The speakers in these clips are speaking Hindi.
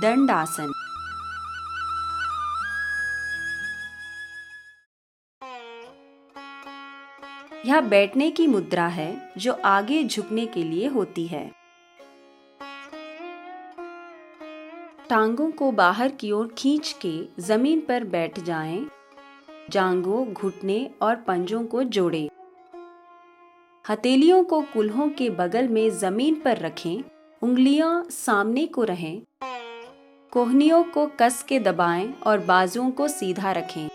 दंडासन। यह बैठने की मुद्रा है जो आगे झुकने के लिए होती है। टांगों को बाहर की ओर खींच के जमीन पर बैठ जाएं। जांघों, घुटने और पंजों को जोड़ें। हथेलियों को कूल्हों के बगल में जमीन पर रखें। उंगलियां सामने को रहें। कोहनियों को कस के दबाएं और बाजुओं को सीधा रखें।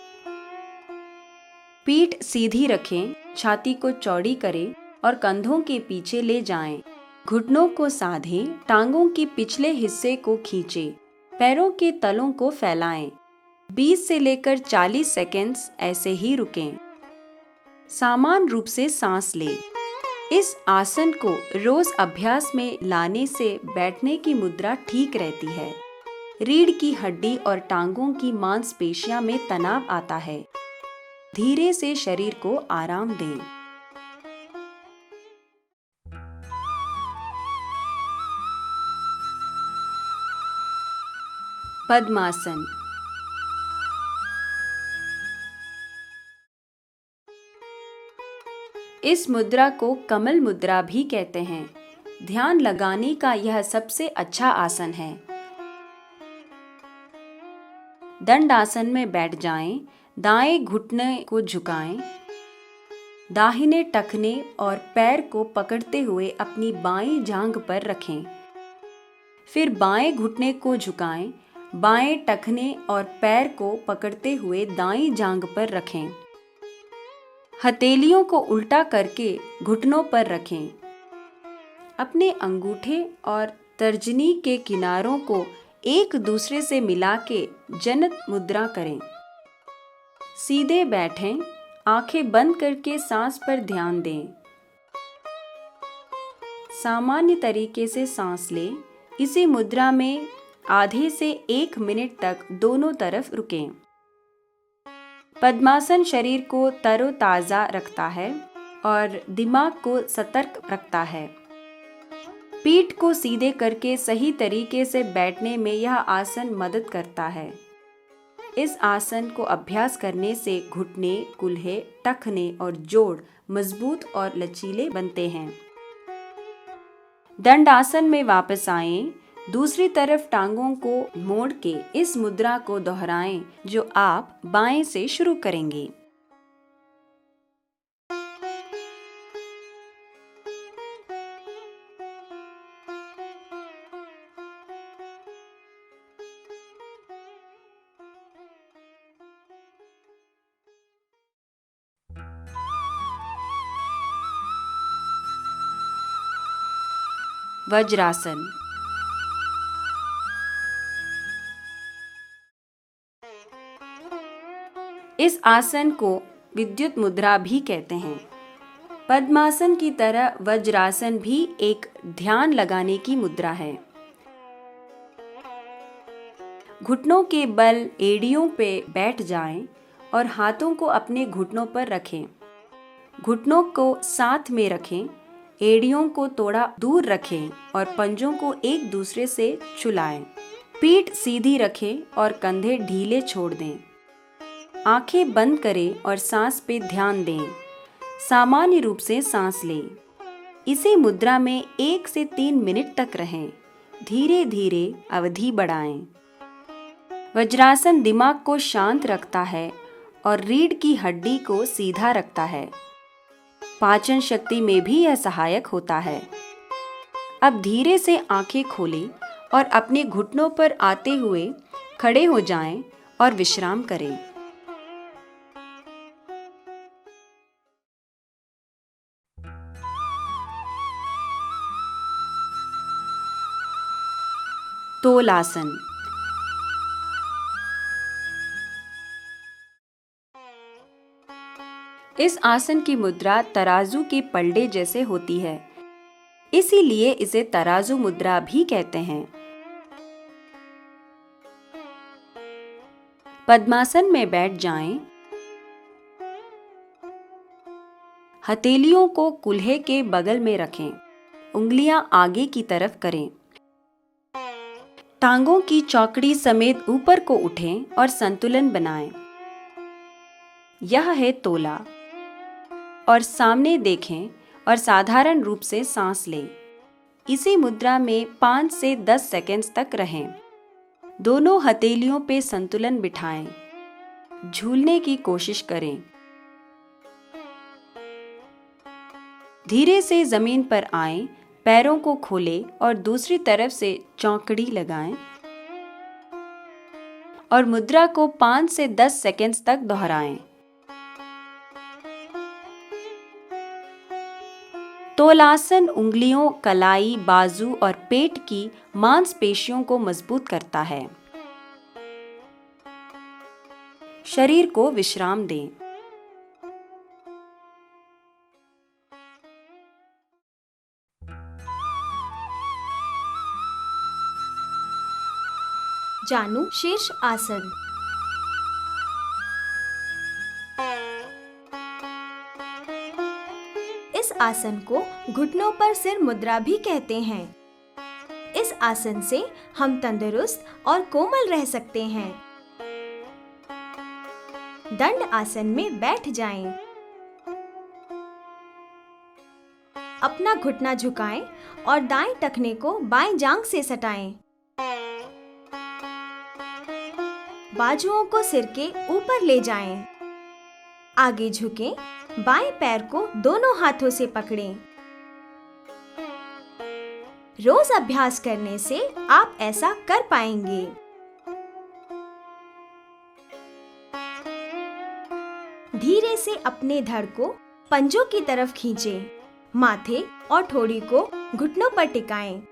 पीठ सीधी रखें, छाती को चौड़ी करें और कंधों के पीछे ले जाएं। घुटनों को साधें, टांगों के पिछले हिस्से को खींचें, पैरों के तलों को फैलाएं। 20 से लेकर 40 सेकंड्स ऐसे ही रुकें। समान रूप से सांस लें। इस आसन को रोज अभ्यास में लाने से बैठने की मुद्रा ठीक रहती है। रीढ़ की हड्डी और टांगों की मांसपेशियों में तनाव आता है। धीरे से शरीर को आराम दें। पद्मासन। इस मुद्रा को कमल मुद्रा भी कहते हैं। ध्यान लगाने का यह सबसे अच्छा आसन है। दंडासन में बैठ जाएं। दाएं घुटने को झुकाएं। दाहिने टखने और पैर को पकड़ते हुए अपनी बाएं जांघ पर रखें। फिर बाएं घुटने को झुकाएं। बाएं टखने और पैर को पकड़ते हुए दाईं जांघ पर रखें। हथेलियों को उल्टा करके घुटनों पर रखें। अपने अंगूठे और तर्जनी के किनारों को एक दूसरे से मिला के जनत मुद्रा करें। सीधे बैठें, आंखें बंद करके सांस पर ध्यान दें। सामान्य तरीके से सांस लें। इसी मुद्रा में आधे से 1 मिनट तक दोनों तरफ रुकें। पद्मासन शरीर को तरोताजा रखता है और दिमाग को सतर्क रखता है। पीठ को सीधे करके सही तरीके से बैठने में यह आसन मदद करता है। इस आसन को अभ्यास करने से घुटने, कूल्हे, टखने और जोड़ मजबूत और लचीले बनते हैं। दंडासन में वापस आएं। दूसरी तरफ टांगों को मोड़ के इस मुद्रा को दोहराएं जो आप बाएं से शुरू करेंगे। वज्रासन। इस आसन को विद्युत मुद्रा भी कहते हैं। पद्मासन की तरह वज्रासन भी एक ध्यान लगाने की मुद्रा है। घुटनों के बल एड़ियों पे बैठ जाएं और हाथों को अपने घुटनों पर रखें। घुटनों को साथ में रखें, एड़ियों को थोड़ा दूर रखें और पंजों को एक दूसरे से छुलाएं। पीठ सीधी रखें और कंधे ढीले छोड़ दें। आंखें बंद करें और सांस पे ध्यान दें। सामान्य रूप से सांस लें। इसी मुद्रा में 1 से 3 मिनट तक रहें। धीरे धीरे अवधि बढ़ाएं। वज्रासन दिमाग को शांत रखता है और रीढ़ की हड्डी को सीधा रखता है। पाचन शक्ति में भी यह सहायक होता है। अब धीरे से आंखें खोलें और अपने घुटनों पर आते हुए खड़े हो जाएं और विश्राम करें। तोलासन। इस आसन की मुद्रा तराजू के पलड़े जैसे होती है, इसीलिए इसे तराजू मुद्रा भी कहते हैं। पद्मासन में बैठ जाएं। हथेलियों को कूल्हे के बगल में रखें। उंगलियां आगे की तरफ करें। टांगों की चौकड़ी समेत ऊपर को उठें और संतुलन बनाएं। यह है तोला। और सामने देखें और साधारण रूप से सांस लें। इसी मुद्रा में 5 से 10 सेकंड्स तक रहें। दोनों हथेलियों पे संतुलन बिठाएं। झूलने की कोशिश करें। धीरे से जमीन पर आएं, पैरों को खोलें और दूसरी तरफ से चौकड़ी लगाएं और मुद्रा को 5 से 10 सेकंड्स तक दोहराएं। तोलासन उंगलियों, कलाई, बाजू और पेट की मांसपेशियों को मजबूत करता है। शरीर को विश्राम दें। जानू शीर्ष आसन। इस आसन को घुटनों पर सिर मुद्रा भी कहते हैं। इस आसन से हम तंदुरुस्त और कोमल रह सकते हैं। दंड आसन में बैठ जाएं। अपना घुटना झुकाएं और दाएं टखने को बाएं जांघ से सटाएं। बाजुओं को सिर के ऊपर ले जाएं। आगे झुकें, बाएं पैर को दोनों हाथों से पकड़ें। रोज अभ्यास करने से आप ऐसा कर पाएंगे। धीरे से अपने धड़ को पंजों की तरफ खींचें। माथे और ठोड़ी को घुटनों पर टिकाएं।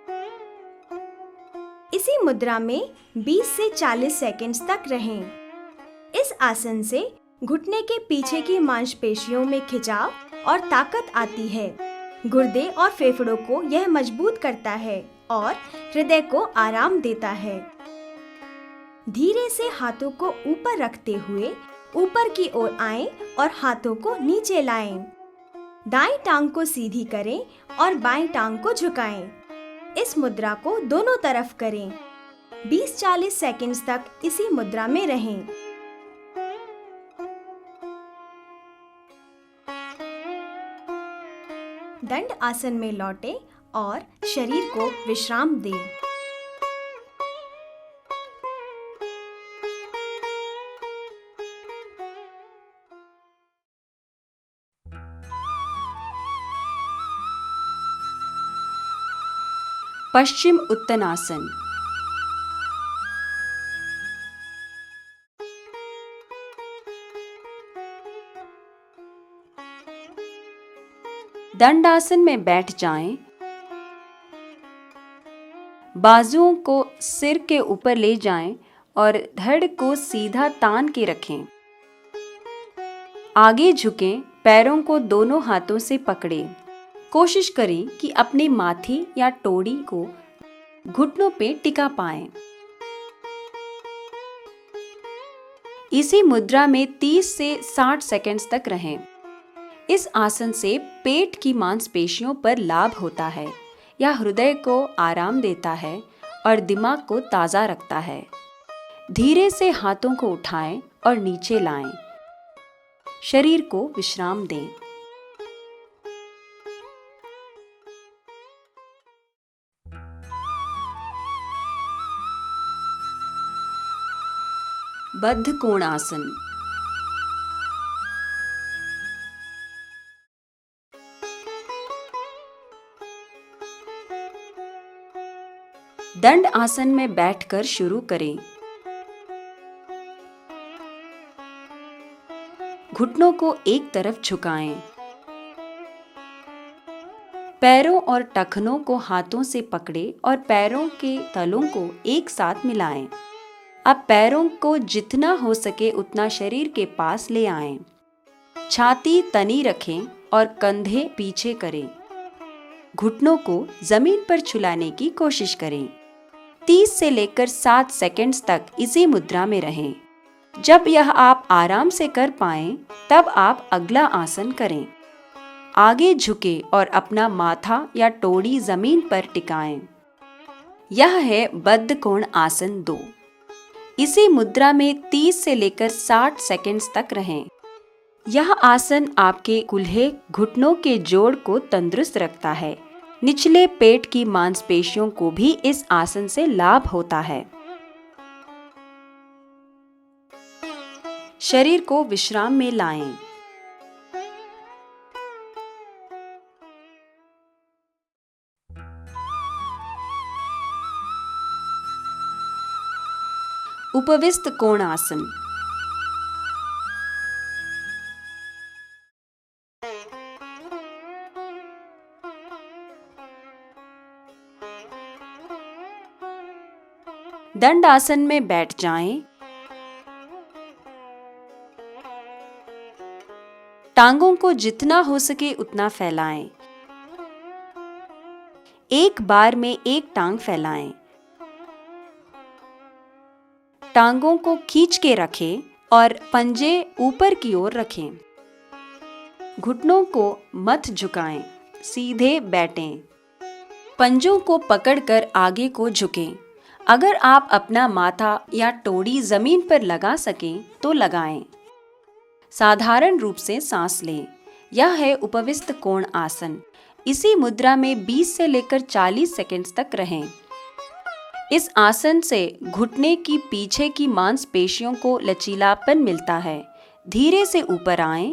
इसी मुद्रा में 20 से 40 सेकंड्स तक रहें। इस आसन से घुटने के पीछे की मांसपेशियों में खिंचाव और ताकत आती है। गुर्दे और फेफड़ों को यह मजबूत करता है और हृदय को आराम देता है। धीरे से हाथों को ऊपर रखते हुए ऊपर की ओर आएं और हाथों को नीचे लाएं। दाएं टांग को सीधी करें और बाएं टांग को झुकाएं। इस मुद्रा को दोनों तरफ करें। 20-40 सेकंड्स तक इसी मुद्रा में रहें। दंड आसन में लौटें और शरीर को विश्राम दें। पश्चिम उत्तनासन। दंड आसन में बैठ जाएं। बाजुओं को सिर के ऊपर ले जाएं और धड़ को सीधा तान के रखें। आगे झुकें, पैरों को दोनों हाथों से पकड़ें। कोशिश करें कि अपने माथे या टोड़ी को घुटनों पे टिका पाएं। इसी मुद्रा में 30 से 60 सेकंड्स तक रहें। इस आसन से पेट की मांसपेशियों पर लाभ होता है। यह हृदय को आराम देता है और दिमाग को ताज़ा रखता है। धीरे से हाथों को उठाएं और नीचे लाएं। शरीर को विश्राम दें। बद्ध कोणासन। दंड आसन में बैठकर शुरू करें। घुटनों को एक तरफ झुकाएं। पैरों और टखनों को हाथों से पकड़े और पैरों के तलों को एक साथ मिलाएं। अब पैरों को जितना हो सके उतना शरीर के पास ले आएं। छाती तनी रखें और कंधे पीछे करें। घुटनों को जमीन पर छुलाने की कोशिश करें। 30 से लेकर 7 सेकंड्स तक इसी मुद्रा में रहें। जब यह आप आराम से कर पाएं, तब आप अगला आसन करें। आगे झुके और अपना माथा या टोड़ी जमीन पर टिकाएं। यह है बद्ध कोण आसन 2। इसी मुद्रा में 30 से लेकर 60 सेकंड्स तक रहें। यह आसन आपके कूल्हे घुटनों के जोड़ को तंदुरुस्त रखता है। निचले पेट की मांसपेशियों को भी इस आसन से लाभ होता है। शरीर को विश्राम में लाएं। उपविष्ट कोण आसन। दंड आसन में बैठ जाएं। टांगों को जितना हो सके उतना फैलाएं। एक बार में एक टांग फैलाएं। टांगों को खींच के रखें और पंजे ऊपर की ओर रखें। घुटनों को मत झुकाएं, सीधे बैठें। पंजों को पकड़कर आगे को झुकें। अगर आप अपना माथा या टोड़ी जमीन पर लगा सकें तो लगाएं। साधारण रूप से सांस लें। यह है उपविष्ट कोण आसन। इसी मुद्रा में 20 से लेकर 40 सेकंड्स तक रहें। इस आसन से घुटने की पीछे की मांसपेशियों को लचीलापन मिलता है। धीरे से ऊपर आएं।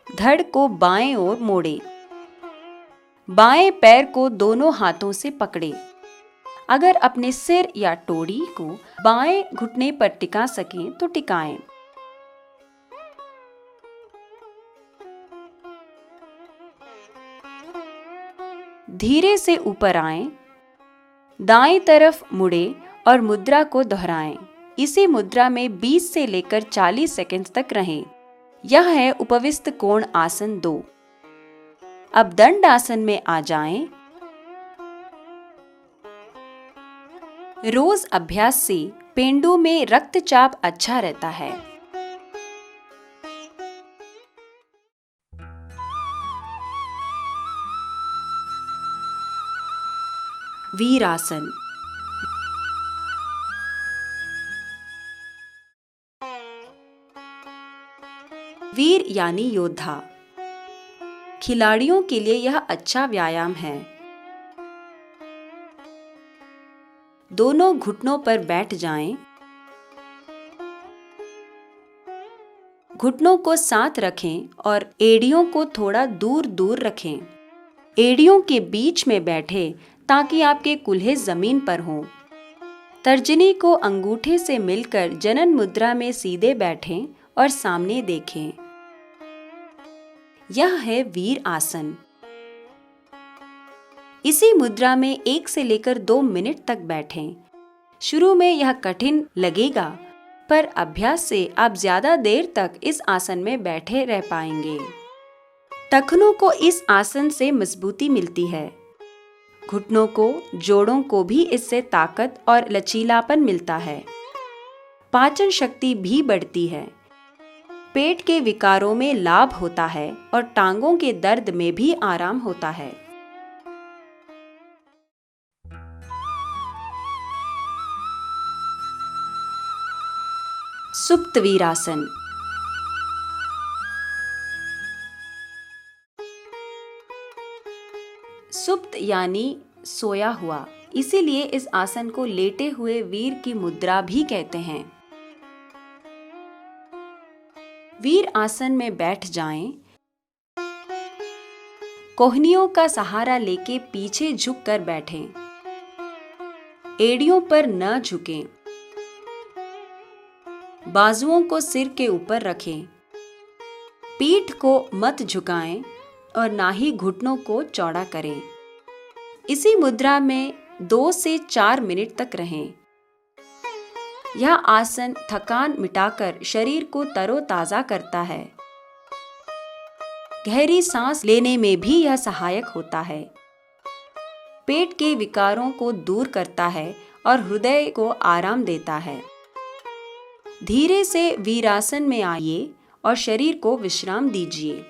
धड़ को बाएं ओर मोड़ें। बाएं पैर को दोनों हाथों से पकड़ें। अगर अपने सिर या टोड़ी को बाएं घुटने पर टिका सकें तो टिकाएं। धीरे से ऊपर आएं। दाएं तरफ मुड़े और मुद्रा को दोहराएं। इसी मुद्रा में 20 से लेकर 40 सेकंड्स तक रहें। यह है उपविष्ट कोण आसन 2। अब दंड आसन में आ जाएं। रोज अभ्यास से पेंडों में रक्तचाप अच्छा रहता है। वीरासन। वीर यानी योद्धा। खिलाड़ियों के लिए यह अच्छा व्यायाम है। दोनों घुटनों पर बैठ जाएं। घुटनों को साथ रखें और एड़ियों को थोड़ा दूर दूर रखें। एड़ियों के बीच में बैठें ताकि आपके कूल्हे जमीन पर हों। तर्जनी को अंगूठे से मिलकर जनन मुद्रा में सीधे बैठें और सामने देखें। यह है वीर आसन। इसी मुद्रा में 1 से लेकर 2 मिनट तक बैठें। शुरू में यह कठिन लगेगा, पर अभ्यास से आप ज्यादा देर तक इस आसन में बैठे रह पाएंगे। टखनों को इस आसन से मजबूती मिलती है। घुटनों को, जोड़ों को भी इससे ताकत और लचीलापन मिलता है। पाचन शक्ति भी बढ़ती है। पेट के विकारों में लाभ होता है और टांगों के दर्द में भी आराम होता है। सुप्त वीरासन। सुप्त यानी सोया हुआ, इसीलिए इस आसन को लेटे हुए वीर की मुद्रा भी कहते हैं। वीर आसन में बैठ जाएं। कोहनियों का सहारा लेके पीछे झुक कर बैठें। एड़ियों पर न झुकें। बाजुओं को सिर के ऊपर रखें। पीठ को मत झुकाएं और ना ही घुटनों को चौड़ा करें। इसी मुद्रा में 2 से 4 मिनट तक रहें। यह आसन थकान मिटाकर शरीर को तरोताजा करता है। गहरी सांस लेने में भी यह सहायक होता है। पेट के विकारों को दूर करता है और हृदय को आराम देता है। धीरे से वीरासन में आइए और शरीर को विश्राम दीजिए।